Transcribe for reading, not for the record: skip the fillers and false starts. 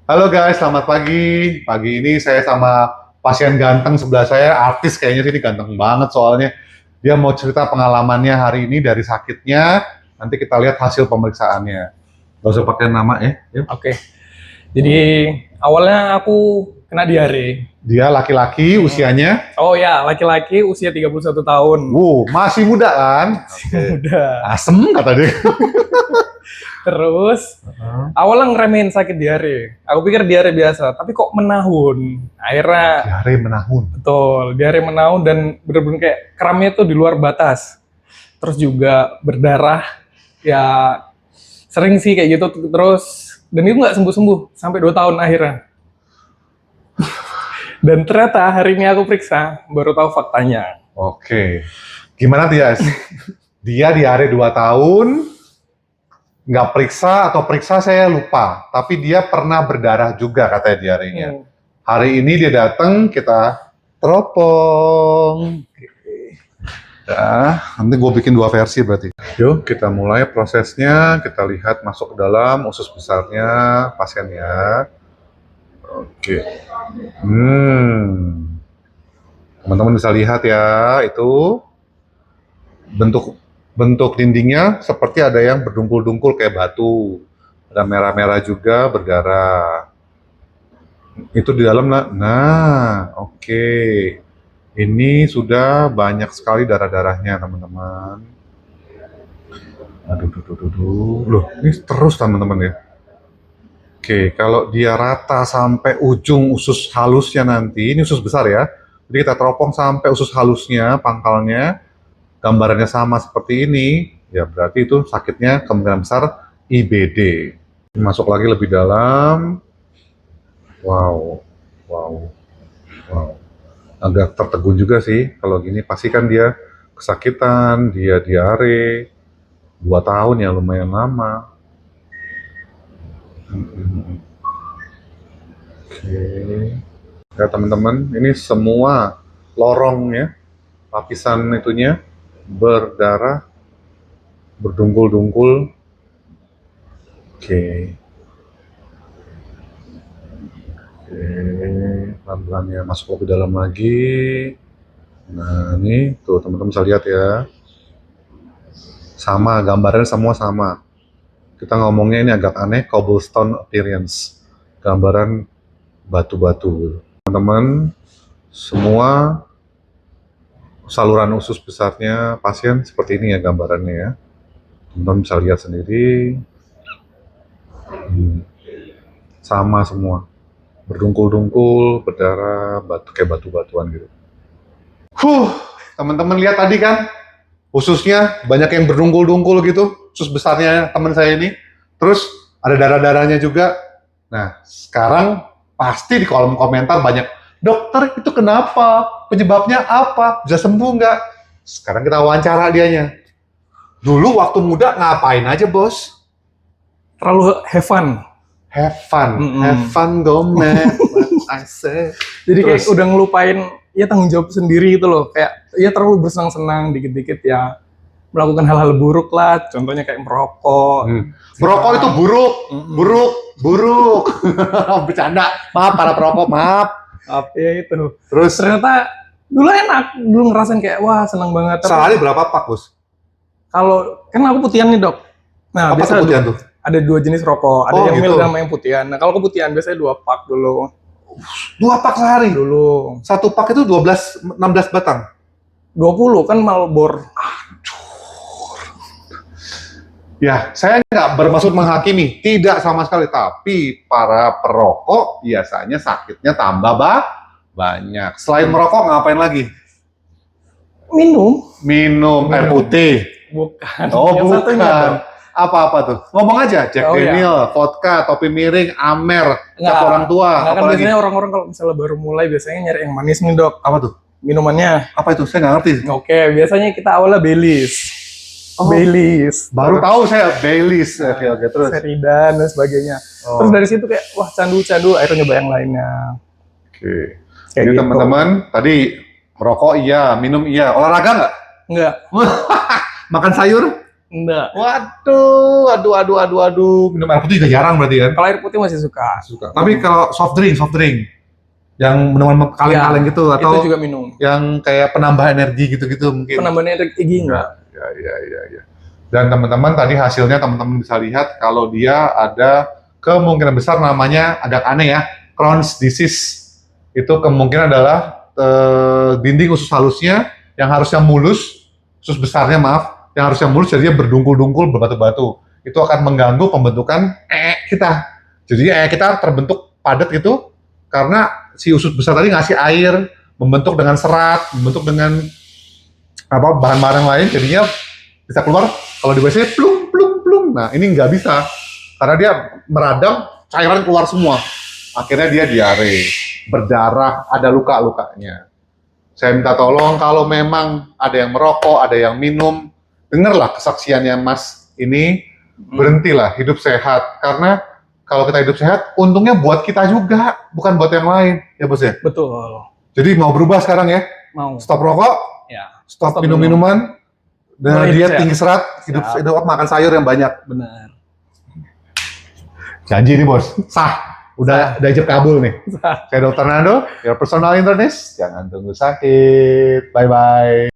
Halo guys, selamat pagi. Pagi ini saya sama pasien ganteng sebelah saya, artis kayaknya sih ini ganteng banget soalnya. Dia mau cerita pengalamannya hari ini dari sakitnya, nanti kita lihat hasil pemeriksaannya. Gak usah pakai nama ya. Yuk. Oke, jadi awalnya aku kena diare. Dia laki-laki, usianya, Oh ya, laki-laki usia 31 tahun. masih muda kan? Udah. Asem kata dia. Terus awalnya ngeremehin sakit diare. Aku pikir diare biasa, tapi kok menahun. Akhirnya Diare menahun. betul, diare menahun dan bener-bener kayak kramnya tuh di luar batas. Terus juga berdarah. Ya sering sih kayak gitu terus, dan itu nggak sembuh-sembuh sampai 2 tahun akhirnya. Dan ternyata hari ini aku periksa, baru tahu faktanya. Oke. Gimana dia? Dia diare 2 tahun, nggak periksa atau periksa saya lupa, tapi dia pernah berdarah juga katanya diarenya. Hari ini dia datang, kita teropong. Ya, nanti gue bikin 2 versi berarti. Yuk kita mulai prosesnya, kita lihat masuk ke dalam usus besarnya pasiennya. Oke. Teman-teman bisa lihat ya, itu bentuk bentuk dindingnya seperti ada yang berdungkul-dungkul kayak batu. Ada merah-merah juga berdarah. Itu di dalam lah. Nah, oke. Ini sudah banyak sekali darah-darahnya, teman-teman. Aduh. Loh, ini terus teman-teman ya. Oke, kalau dia rata sampai ujung usus halusnya nanti, ini usus besar ya. Jadi kita teropong sampai usus halusnya, pangkalnya, gambarannya sama seperti ini, ya berarti itu sakitnya kemungkinan besar IBD. Masuk lagi lebih dalam. Wow. Agak tertegun juga sih kalau gini, pasti kan dia kesakitan, dia diare 2 tahun ya, lumayan lama. Oke. Ya teman-teman, ini semua lorongnya, lapisan itunya berdarah, berdungkul-dungkul. Oke, pelan-pelan ya, masuk lebih dalam lagi. Nah, ini tuh teman-teman bisa lihat ya. Sama, gambarnya semua sama. Kita ngomongnya ini agak aneh, cobblestone appearance. Gambaran batu-batu. Teman-teman, semua saluran usus besarnya pasien seperti ini ya gambarannya ya. Teman-teman bisa lihat sendiri. Sama semua. Berdungkul-dungkul, berdarah, kayak batu-batuan gitu. Teman-teman lihat tadi kan, ususnya banyak yang berdungkul-dungkul gitu, usus besarnya teman saya ini. Terus ada darah-darahnya juga. Nah, sekarang pasti di kolom komentar banyak, dokter itu kenapa? Penyebabnya apa? Bisa sembuh nggak? Sekarang kita wawancara dianya. Dulu waktu muda ngapain aja, bos? Terlalu have fun. Have fun, go mad, what I say. Jadi kayak udah ngelupain ya tanggung jawab sendiri gitu loh. Kayak ya terlalu bersenang-senang dikit-dikit ya melakukan hal-hal buruk lah. Contohnya kayak merokok. Merokok itu buruk. Bercanda. Maaf para perokok, maaf. Ya itu. Terus Ternyata dulu enak, dulu ngerasain kayak wah senang banget. sehari berapa pak, bos? Kalau kan aku putihan nih dok. Nah Apa biasa putihan tuh? ada 2 jenis rokok, ada yang gitu. mild sama yang putihan. Nah kalau keputihan biasanya 2 pak dulu. 2 pak sehari? Dulu. 1 pak itu 16 batang? 20 kan Marlboro. Ya, saya nggak bermaksud menghakimi, tidak sama sekali. Tapi para perokok biasanya sakitnya tambah banyak. Selain merokok ngapain lagi? Minum air putih. Bukan. Oh, yang bukan. Apa-apa tuh? Ngomong aja, Jack Daniel, vodka, topi miring, Amer, cap orang tua. Kan biasanya orang-orang kalau misalnya baru mulai biasanya nyari yang manis nih dok. Apa tuh? Minumannya. Apa itu? Saya nggak ngerti. Oke, biasanya kita awalnya Baileys. Baileys. Baru tahu saya Baileys. Oke, terus. Seridan dan sebagainya. Terus dari situ kayak wah candu-candu, akhirnya nyoba yang lainnya. Oke. Jadi teman-teman, tadi merokok iya, minum iya, olahraga nggak? Nggak. Makan sayur? Enggak. Waduh. Minum air putih juga jarang berarti kan? Kalau air putih masih suka. Suka. Tapi kalau soft drink yang minuman kaleng-kaleng gitu Itu atau juga minum. yang kayak penambah energi gitu-gitu mungkin. Penambahan energi enggak. Ya. Dan teman-teman tadi hasilnya teman-teman bisa lihat kalau dia ada kemungkinan besar namanya agak aneh ya, Crohn's disease. Itu kemungkinan adalah dinding usus halusnya yang harusnya mulus, usus besarnya maaf, yang harusnya mulus jadinya berdungkul-dungkul berbatu-batu. Itu akan mengganggu pembentukan kita. Jadi kita terbentuk padat gitu karena si usus besar tadi ngasih air, membentuk dengan serat, membentuk dengan bahan-bahan lain, jadinya bisa keluar kalau di WC plung. Nah ini nggak bisa karena dia meradang, cairan keluar semua. Akhirnya dia diare, berdarah, ada luka-lukanya. Saya minta tolong kalau memang ada yang merokok, ada yang minum, dengarlah kesaksiannya Mas ini, berhentilah hidup sehat. Karena kalau kita hidup sehat, untungnya buat kita juga, bukan buat yang lain, ya Bos ya? Betul. Jadi mau berubah sekarang ya? Mau. Stop rokok, Ya. stop minum-minuman, dengan Mulai diet sehat. tinggi serat, hidup makan sayur yang banyak. Benar. Janji nih Bos, sah. Udah ijab kabul nih. Saya Dr. Nando, your personal internist. Jangan tunggu sakit. Bye-bye.